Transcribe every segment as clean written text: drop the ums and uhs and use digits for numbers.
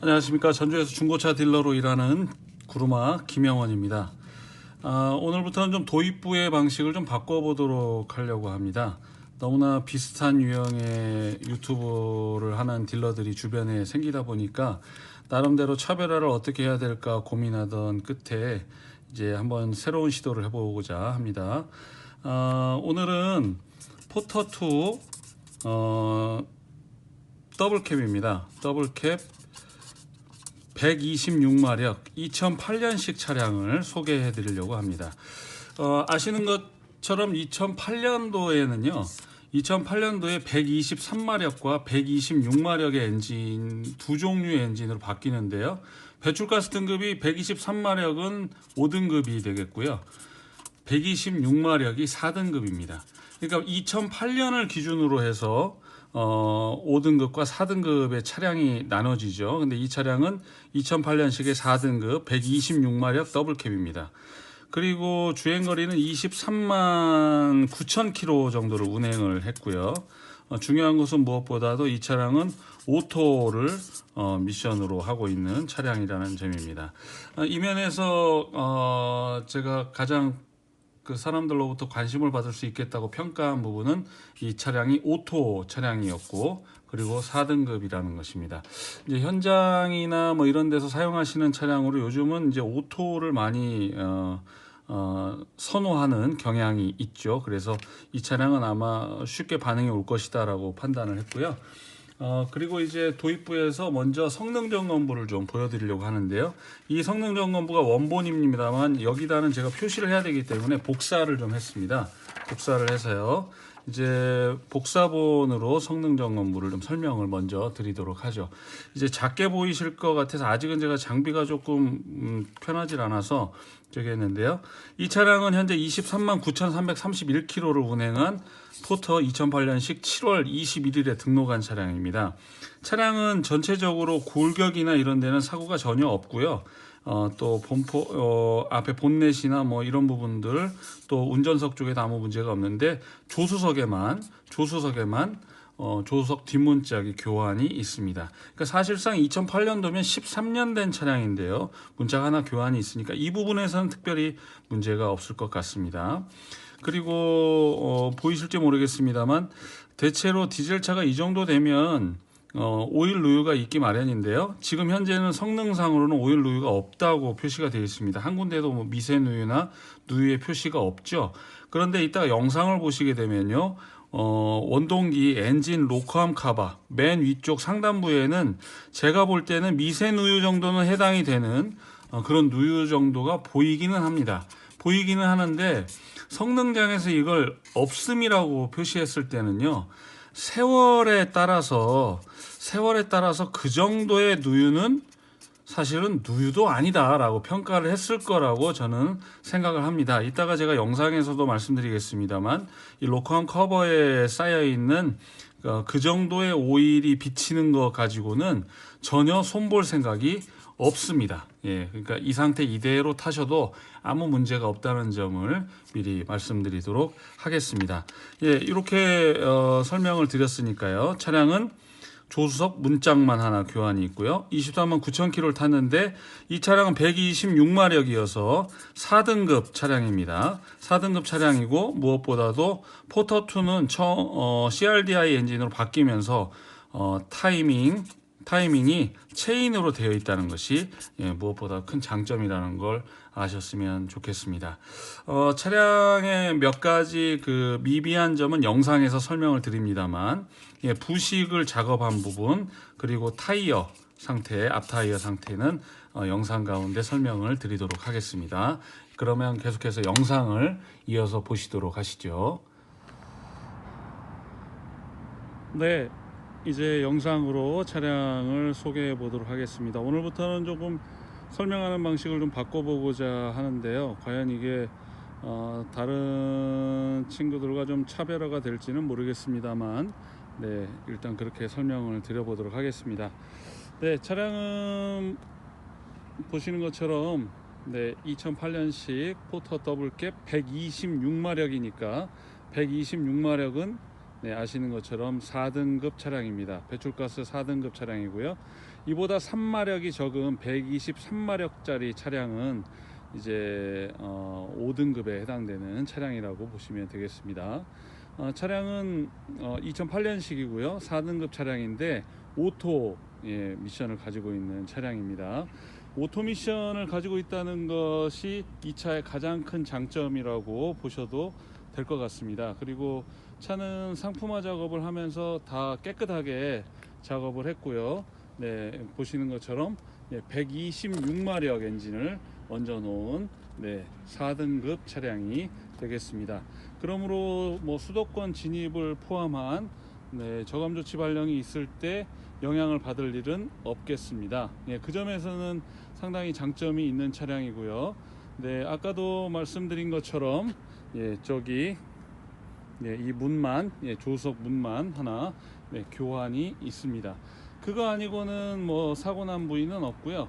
안녕하십니까. 전주에서 중고차 딜러로 일하는 구루마 김영원입니다. 오늘부터는 좀 도입부의 방식을 좀 바꿔보도록 하려고 합니다. 너무나 비슷한 유형의 유튜브를 하는 딜러들이 주변에 생기다 보니까 나름대로 차별화를 어떻게 해야 될까 고민하던 끝에 이제 한번 새로운 시도를 해보고자 합니다. 오늘은 포터2 더블캡입니다. 더블캡 126마력 2008년식 차량을 소개해 드리려고 합니다. 아시는 것처럼 2008년도에는요 2008년도에 123마력과 126마력의 엔진 두 종류의 엔진으로 바뀌는데요, 배출가스 등급이 123마력은 5등급이 되겠고요, 126마력이 4등급입니다. 그러니까 2008년을 기준으로 해서 5등급과 4등급의 차량이 나눠지죠. 근데 이 차량은 2008년식의 4등급 126마력 더블캡입니다. 그리고 주행거리는 23만 9천 킬로 정도를 운행을 했고요. 중요한 것은 무엇보다도 이 차량은 오토를 미션으로 하고 있는 차량이라는 점입니다. 이 면에서 제가 가장 그 사람들로부터 관심을 받을 수 있겠다고 평가한 부분은 이 차량이 오토 차량이었고, 그리고 4등급이라는 것입니다. 이제 현장이나 뭐 이런 데서 사용하시는 차량으로 요즘은 이제 오토를 많이 선호하는 경향이 있죠. 그래서 이 차량은 아마 쉽게 반응이 올 것이다라고 판단을 했고요. 그리고 이제 도입부에서 먼저 성능 점검부를 좀 보여드리려고 하는데요. 이 성능 점검부가 원본입니다만 여기다는 제가 표시를 해야 되기 때문에 복사를 좀 했습니다. 복사를 해서요, 이제 복사본으로 성능 점검부를 좀 설명을 먼저 드리도록 하죠. 이제 작게 보이실 것 같아서 아직은 제가 장비가 조금 편하질 않아서 저기 했는데요. 이 차량은 현재 23만 9,331km를 운행한 포터 2008년식 7월 21일에 등록한 차량입니다. 차량은 전체적으로 골격이나 이런 데는 사고가 전혀 없고요. 또 범퍼 앞에 본넷이나 뭐 이런 부분들, 또 운전석 쪽에도 아무 문제가 없는데 조수석에만 조수석 뒷문짝이 교환이 있습니다. 그러니까 사실상 2008년도면 13년 된 차량인데요, 문짝 하나 교환이 있으니까 이 부분에서는 특별히 문제가 없을 것 같습니다. 그리고 보이실지 모르겠습니다만 대체로 디젤차가 이 정도 되면 오일 누유가 있기 마련인데요, 지금 현재는 성능상으로는 오일 누유가 없다고 표시가 되어 있습니다. 한 군데도 뭐 미세 누유나 누유의 표시가 없죠. 그런데 이따가 영상을 보시게 되면요, 원동기 엔진 로커암 카바 맨 위쪽 상단부에는 제가 볼 때는 미세 누유 정도는 해당이 되는 그런 누유 정도가 보이기는 합니다. 보이기는 하는데 성능장에서 이걸 없음이라고 표시했을 때는요, 세월에 따라서 그 정도의 누유는 사실은 누유도 아니다라고 평가를 했을 거라고 저는 생각을 합니다. 이따가 제가 영상에서도 말씀드리겠습니다만 이 로커암 커버에 쌓여 있는 그 정도의 오일이 비치는 것 가지고는 전혀 손볼 생각이 없습니다. 예, 그러니까 이 상태 이대로 타셔도 아무 문제가 없다는 점을 미리 말씀드리도록 하겠습니다. 예, 이렇게 설명을 드렸으니까요. 차량은 조수석 문짝만 하나 교환이 있고요. 24만 9천 킬로를 탔는데 이 차량은 126마력이어서 4등급 차량입니다. 4등급 차량이고 무엇보다도 포터2는 CRDI 엔진으로 바뀌면서 타이밍이 체인으로 되어 있다는 것이 무엇보다 큰 장점이라는 걸 아셨으면 좋겠습니다. 차량의 몇 가지 그 미비한 점은 영상에서 설명을 드립니다만, 부식을 작업한 부분, 그리고 타이어 상태, 앞 타이어 상태는 영상 가운데 설명을 드리도록 하겠습니다. 그러면 계속해서 영상을 이어서 보시도록 하시죠. 네, 이제 영상으로 차량을 소개해 보도록 하겠습니다. 오늘부터는 조금 설명하는 방식을 좀 바꿔보고자 하는데요, 과연 이게 다른 친구들과 좀 차별화가 될지는 모르겠습니다만, 네, 일단 그렇게 설명을 드려보도록 하겠습니다. 네, 차량은 보시는 것처럼 2008년식 포터 더블캡 126마력이니까 126마력은 네, 아시는 것처럼 4등급 차량입니다. 배출가스 4등급 차량이고요. 이보다 3마력이 적은 123마력짜리 차량은 이제 5등급에 해당되는 차량이라고 보시면 되겠습니다. 차량은 2008년식이고요. 4등급 차량인데 오토 미션을 가지고 있는 차량입니다. 오토 미션을 가지고 있다는 것이 이 차의 가장 큰 장점이라고 보셔도 될 것 같습니다. 그리고 차는 상품화 작업을 하면서 다 깨끗하게 작업을 했고요. 네, 보시는 것처럼 126마력 엔진을 얹어 놓은 4등급 차량이 되겠습니다. 그러므로 수도권 진입을 포함한 저감 조치 발령이 있을 때 영향을 받을 일은 없겠습니다. 그 점에서는 상당히 장점이 있는 차량이고요. 아까도 말씀드린 것처럼 저기 이 문만, 조수석 문만 하나 교환이 있습니다. 그거 아니고는 사고 난 부위는 없고요.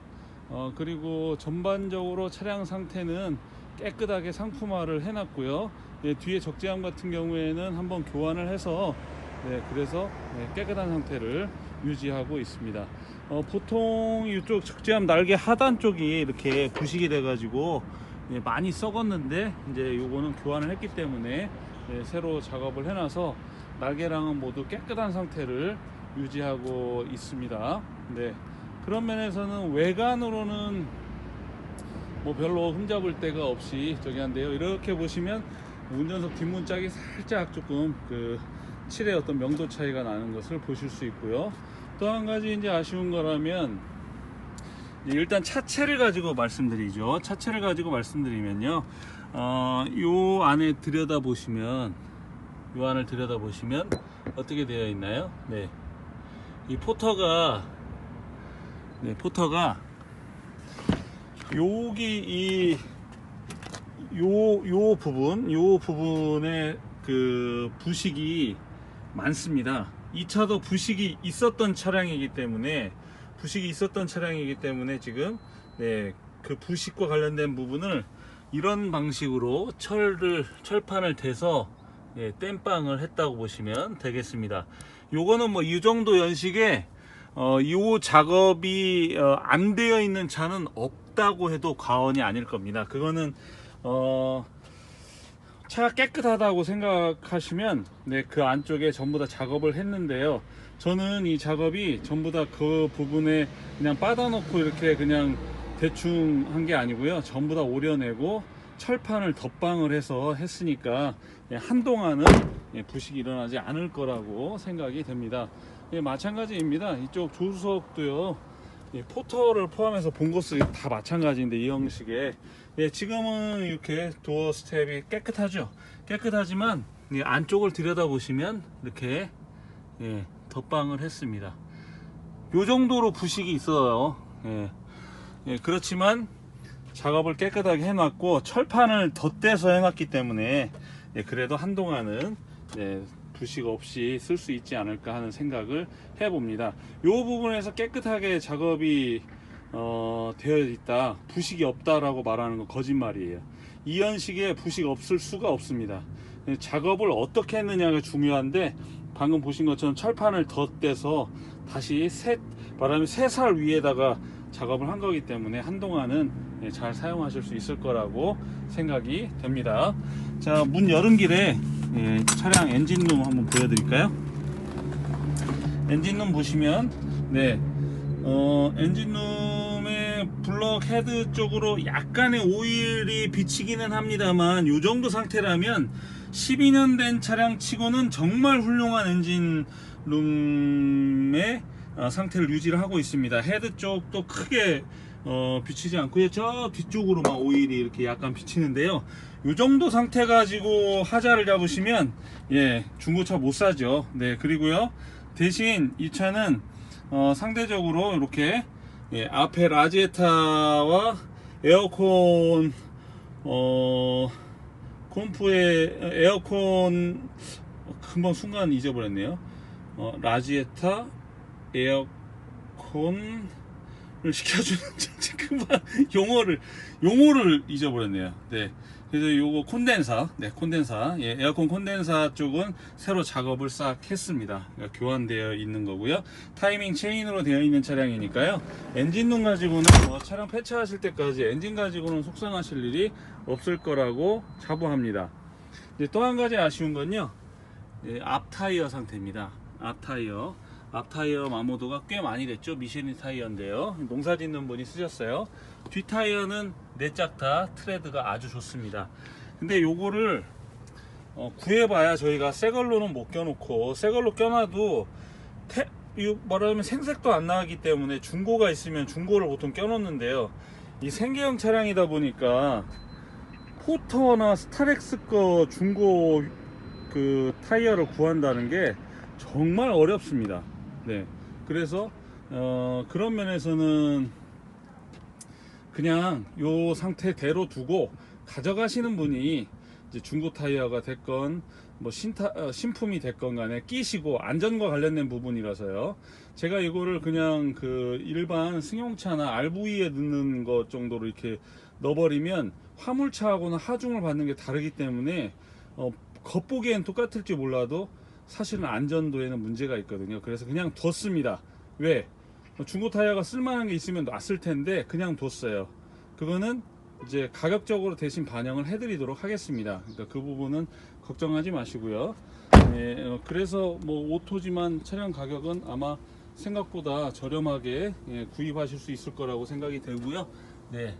그리고 전반적으로 차량 상태는 깨끗하게 상품화를 해놨고요. 뒤에 적재함 같은 경우에는 한번 교환을 해서 그래서 깨끗한 상태를 유지하고 있습니다. 보통 이쪽 적재함 날개 하단 쪽이 이렇게 부식이 돼 가지고 많이 썩었는데 이제 요거는 교환을 했기 때문에 새로 작업을 해놔서 날개랑은 모두 깨끗한 상태를 유지하고 있습니다. 그런 면에서는 외관으로는 별로 흠잡을 데가 없이 저기 한데요. 이렇게 보시면 운전석 뒷문짝이 살짝 조금 칠의 어떤 명도 차이가 나는 것을 보실 수 있고요. 또 한 가지 이제 아쉬운 거라면 일단 차체를 가지고 말씀드리죠. 차체를 가지고 말씀드리면요. 요 안에 들여다보시면 요 안을 들여다보시면 어떻게 되어 있나요? 이 포터가 여기 요 부분에 부식이 많습니다. 이 차도 부식이 있었던 차량이기 때문에 지금 그 부식과 관련된 부분을 이런 방식으로 철판을 대서 땜빵을 했다고 보시면 되겠습니다. 요거는 이 정도 연식에 요 작업이 안 되어 있는 차는 없다고 해도 과언이 아닐 겁니다. 그거는 차가 깨끗하다고 생각하시면 그 안쪽에 전부 다 작업을 했는데요. 저는 이 작업이 전부 다 그 부분에 그냥 빠다놓고 이렇게 그냥 대충 한 게 아니고요. 전부 다 오려내고 철판을 덧방을 해서 했으니까 한동안은 부식이 일어나지 않을 거라고 생각이 됩니다. 마찬가지입니다. 이쪽 조수석도요. 포터를 포함해서 본 것이 다 마찬가지인데 이 형식의 지금은 이렇게 도어 스텝이 깨끗하죠. 깨끗하지만 안쪽을 들여다보시면 이렇게 덧방을 했습니다. 요 정도로 부식이 있어요. 그렇지만 작업을 깨끗하게 해놨고 철판을 덧대서 해놨기 때문에 그래도 한동안은 부식 없이 쓸 수 있지 않을까 하는 생각을 해봅니다. 이 부분에서 깨끗하게 작업이 되어 있다, 부식이 없다라고 말하는 건 거짓말이에요. 이 연식에 부식 없을 수가 없습니다. 작업을 어떻게 했느냐가 중요한데 방금 보신 것처럼 철판을 덧대서 다시 말하면 새살 위에다가 작업을 한 거기 때문에 한동안은 잘 사용하실 수 있을 거라고 생각이 됩니다. 자, 문 여는 길에 차량 엔진룸 한번 보여드릴까요? 엔진룸 보시면 엔진룸의 블럭 헤드 쪽으로 약간의 오일이 비치기는 합니다만 이 정도 상태라면 12년 된 차량 치고는 정말 훌륭한 엔진룸의 상태를 유지를 하고 있습니다. 헤드 쪽도 크게 비치지 않고요. 저 뒤쪽으로만 오일이 이렇게 약간 비치는데요. 이 정도 상태 가지고 하자를 잡으시면 중고차 못 사죠. 그리고요, 대신 이 차는 상대적으로 이렇게 앞에 라지에타와 에어컨 콤프의 에어컨 금방 순간 잊어버렸네요. 라지에타, 에어컨, 시켜주는 금방 용어를 잊어버렸네요. 네. 그래서 요거 콘덴사, 예, 에어컨 콘덴사 쪽은 새로 작업을 싹 했습니다. 그러니까 교환되어 있는 거고요. 타이밍 체인으로 되어 있는 차량이니까요. 엔진룸 가지고는 차량 폐차하실 때까지 엔진 가지고는 속상하실 일이 없을 거라고 자부합니다. 또 한 가지 아쉬운 건요, 예, 앞 타이어 상태입니다. 앞 타이어 마모도가 꽤 많이 됐죠. 미쉐린 타이어인데요. 농사 짓는 분이 쓰셨어요. 뒷 타이어는 네 짝 다 트레드가 아주 좋습니다. 근데 요거를 구해봐야 저희가 새 걸로는 못 껴놓고, 새 걸로 껴놔도 말하자면 생색도 안 나기 때문에 중고가 있으면 중고를 보통 껴놓는데요. 이 생계형 차량이다 보니까 포터나 스타렉스 거 중고 그 타이어를 구한다는 게 정말 어렵습니다. 네, 그래서 그런 면에서는 그냥 요 상태대로 두고 가져가시는 분이 이제 중고 타이어가 됐건 뭐 신품이 됐건 간에 끼시고, 안전과 관련된 부분이라서요. 제가 이거를 그냥 그 일반 승용차나 RV에 넣는 것 정도로 이렇게 넣어버리면 화물차하고는 하중을 받는 게 다르기 때문에 겉보기엔 똑같을지 몰라도 사실은 안전도에는 문제가 있거든요. 그래서 그냥 뒀습니다. 왜? 중고 타이어가 쓸만한 게 있으면 놨을 텐데 그냥 뒀어요. 그거는 이제 가격적으로 대신 반영을 해드리도록 하겠습니다. 그러니까 그 부분은 걱정하지 마시고요. 네, 그래서 뭐 오토지만 차량 가격은 아마 생각보다 저렴하게, 예, 구입하실 수 있을 거라고 생각이 들고요. 네,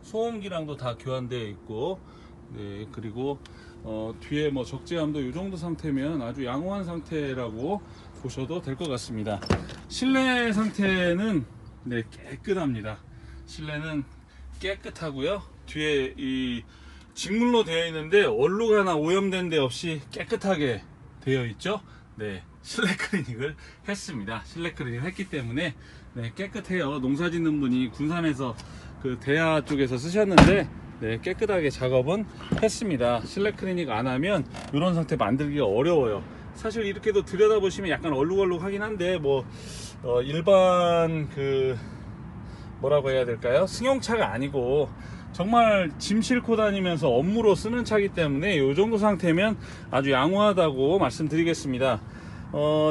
소음기랑도 다 교환되어 있고, 네, 그리고 뒤에 뭐 적재함도 이 정도 상태면 아주 양호한 상태라고 보셔도 될 것 같습니다. 실내 상태는, 네, 깨끗합니다. 실내는 깨끗하고요. 뒤에 이 직물로 되어 있는데 얼룩하나 오염된 데 없이 깨끗하게 되어 있죠. 네, 실내 클리닉을 했습니다. 실내 클리닉을 했기 때문에, 네, 깨끗해요. 농사 짓는 분이 군산에서 그 대하 쪽에서 쓰셨는데, 네, 깨끗하게 작업은 했습니다. 실내 클리닉 안 하면 이런 상태 만들기가 어려워요. 사실 이렇게도 들여다보시면 약간 얼룩얼룩하긴 한데, 뭐 일반 그 뭐라고 해야 될까요? 승용차가 아니고 정말 짐 싣고 다니면서 업무로 쓰는 차기 때문에 이 정도 상태면 아주 양호하다고 말씀드리겠습니다.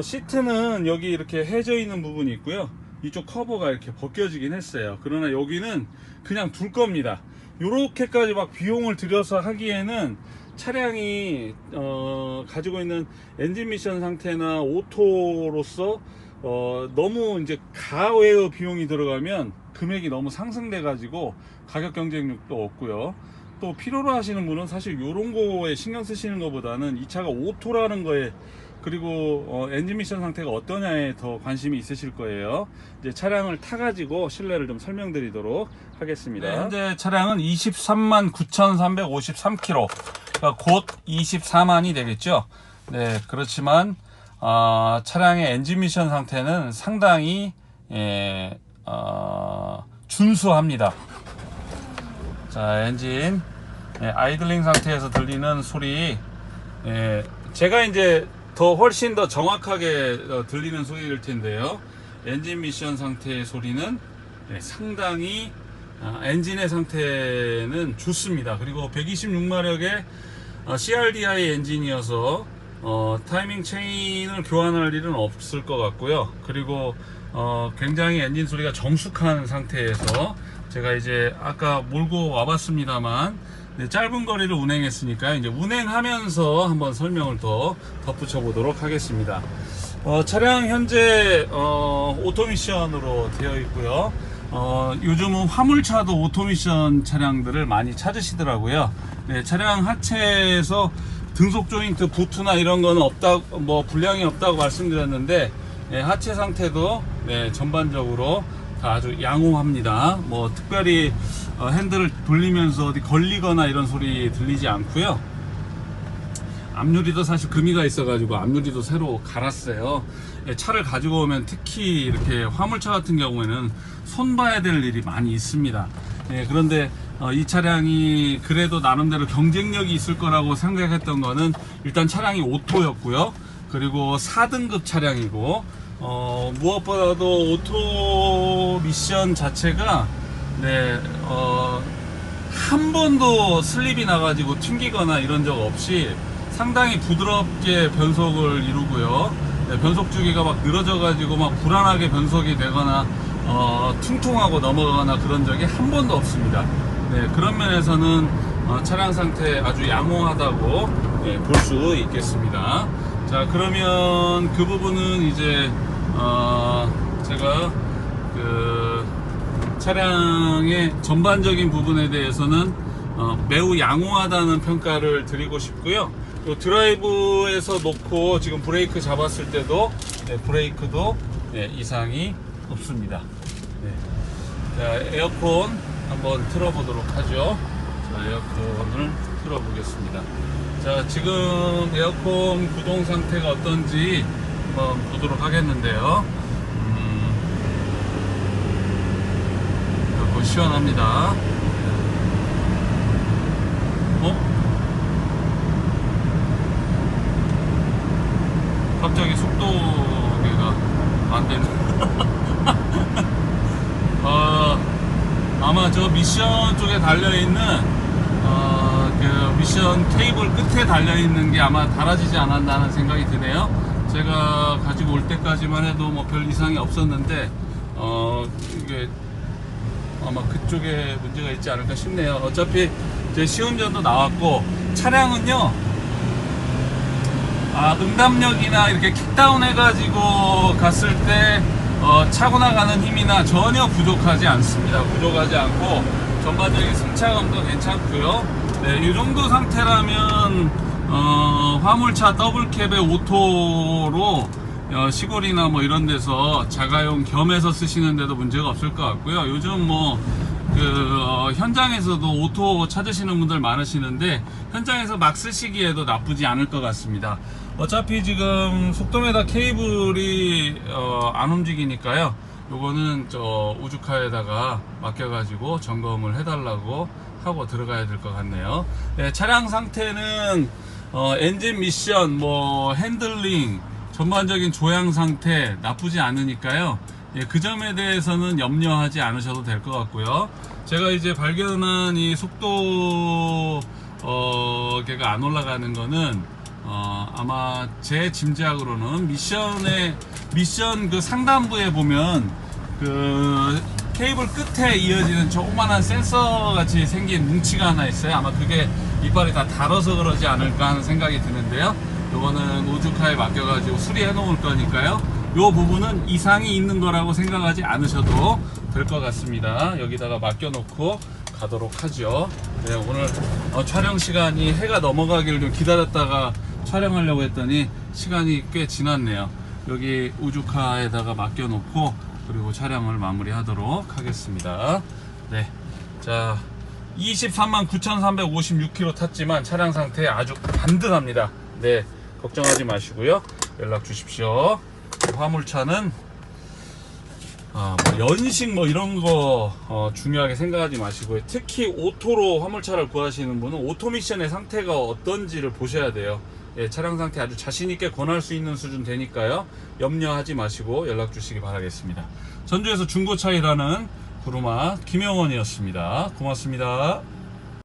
시트는 여기 이렇게 해져 있는 부분이 있고요. 이쪽 커버가 이렇게 벗겨지긴 했어요. 그러나 여기는 그냥 둘 겁니다. 요렇게까지 막 비용을 들여서 하기에는 차량이 가지고 있는 엔진 미션 상태나 오토로서 너무 이제 가외의 비용이 들어가면 금액이 너무 상승돼 가지고 가격 경쟁력도 없고요. 또 필요로 하시는 분은 사실 요런 거에 신경 쓰시는 것보다는 이 차가 오토라는 거에, 그리고 엔진 미션 상태가 어떠냐에 더 관심이 있으실 거예요. 이제 차량을 타가지고 실내를 좀 설명드리도록 하겠습니다. 네, 현재 차량은 23만 9,353km, 그러니까 곧 24만이 되겠죠. 네, 그렇지만 차량의 엔진 미션 상태는 상당히 준수합니다. 자, 엔진 아이들링 상태에서 들리는 소리, 제가 이제 훨씬 더 정확하게 들리는 소리일 텐데요. 엔진 미션 상태의 소리는 상당히 엔진의 상태는 좋습니다. 그리고 126마력의 CRDI 엔진이어서 타이밍 체인을 교환할 일은 없을 것 같고요. 그리고 굉장히 엔진 소리가 정숙한 상태에서, 제가 이제 아까 몰고 와봤습니다만, 네, 짧은 거리를 운행했으니까 이제 운행하면서 한번 설명을 더 덧붙여 보도록 하겠습니다. 차량 현재 오토미션으로 되어 있고요. 요즘은 화물차도 오토미션 차량들을 많이 찾으시더라고요. 네, 차량 하체에서 등속 조인트 부트나 이런 거는 뭐 불량이 없다고 말씀드렸는데, 네, 하체 상태도, 네, 전반적으로 다 아주 양호합니다. 뭐 특별히 핸들을 돌리면서 어디 걸리거나 이런 소리 들리지 않고요. 앞유리도 사실 금이가 있어가지고 앞유리도 새로 갈았어요. 차를 가지고 오면 특히 이렇게 화물차 같은 경우에는 손 봐야 될 일이 많이 있습니다. 그런데 이 차량이 그래도 나름대로 경쟁력이 있을 거라고 생각했던 거는, 일단 차량이 오토였고요. 그리고 4등급 차량이고, 무엇보다도 오토 미션 자체가 네, 한 번도 슬립이 나가지고 튕기거나 이런 적 없이 상당히 부드럽게 변속을 이루고요. 네, 변속 주기가 막 늘어져 가지고 막 불안하게 변속이 되거나 퉁퉁하고 넘어가거나 그런 적이 한 번도 없습니다. 네, 그런 면에서는 차량 상태 아주 양호하다고 네, 볼 수 있겠습니다. 자, 그러면 그 부분은 이제 제가 그 차량의 전반적인 부분에 대해서는 매우 양호하다는 평가를 드리고 싶고요. 또 드라이브에서 놓고 지금 브레이크 잡았을 때도 네, 브레이크도 네, 이상이 없습니다. 네. 자, 에어컨 한번 틀어보도록 하죠. 자, 에어컨을 틀어보겠습니다. 자, 지금 에어컨 구동 상태가 어떤지 한번 보도록 하겠는데요. 에어컨 시원합니다. 갑자기 속도계가 안 되는. 아마 저 미션 쪽에 달려있는 그 미션 케이블 끝에 달려있는 게 아마 달아지지 않았나는 생각이 드네요. 제가 가지고 올 때까지만 해도 뭐 별 이상이 없었는데 이게 아마 그쪽에 문제가 있지 않을까 싶네요. 어차피 제 시운전도 나왔고 차량은요 응답력이나 이렇게 킥다운 해가지고 갔을 때 차고 나가는 힘이나 전혀 부족하지 않습니다. 부족하지 않고 전반적인 승차감도 괜찮고요. 네, 이 정도 상태라면 화물차 더블캡의 오토로 시골이나 뭐 이런 데서 자가용 겸해서 쓰시는데도 문제가 없을 것 같고요. 요즘 뭐 현장에서도 오토 찾으시는 분들 많으시는데 현장에서 막 쓰시기에도 나쁘지 않을 것 같습니다. 어차피 지금 속도메다 케이블이 안 움직이니까요. 요거는 저 우주카에다가 맡겨가지고 점검을 해달라고 하고 들어가야 될 것 같네요. 네, 차량 상태는 엔진 미션, 뭐 핸들링, 전반적인 조향 상태 나쁘지 않으니까요. 예, 그 점에 대해서는 염려하지 않으셔도 될 것 같고요. 제가 이제 발견한 이 속도 걔가 안 올라가는 거는 아마 제 짐작으로는 미션 그 상단부에 보면 그 케이블 끝에 이어지는 조그만한 센서 같이 생긴 뭉치가 하나 있어요. 아마 그게 이빨이 다 닳아서 그러지 않을까 하는 생각이 드는데요. 요거는 우주카에 맡겨가지고 수리해 놓을 거니까요. 요 부분은 이상이 있는 거라고 생각하지 않으셔도 될 것 같습니다. 여기다가 맡겨놓고 가도록 하죠. 네, 오늘 촬영 시간이 해가 넘어가기를 좀 기다렸다가 촬영하려고 했더니 시간이 꽤 지났네요. 여기 우주카에다가 맡겨놓고 그리고 촬영을 마무리하도록 하겠습니다. 네, 자 239,356km 탔지만 차량 상태 아주 단든합니다. 네, 걱정하지 마시고요. 연락 주십시오. 화물차는 뭐 연식 뭐 이런 거 중요하게 생각하지 마시고요. 특히 오토로 화물차를 구하시는 분은 오토미션의 상태가 어떤지를 보셔야 돼요. 예, 차량 상태 아주 자신있게 권할 수 있는 수준 되니까요. 염려하지 마시고 연락 주시기 바라겠습니다. 전주에서 중고차 일하는 구루마 김영원이었습니다. 고맙습니다.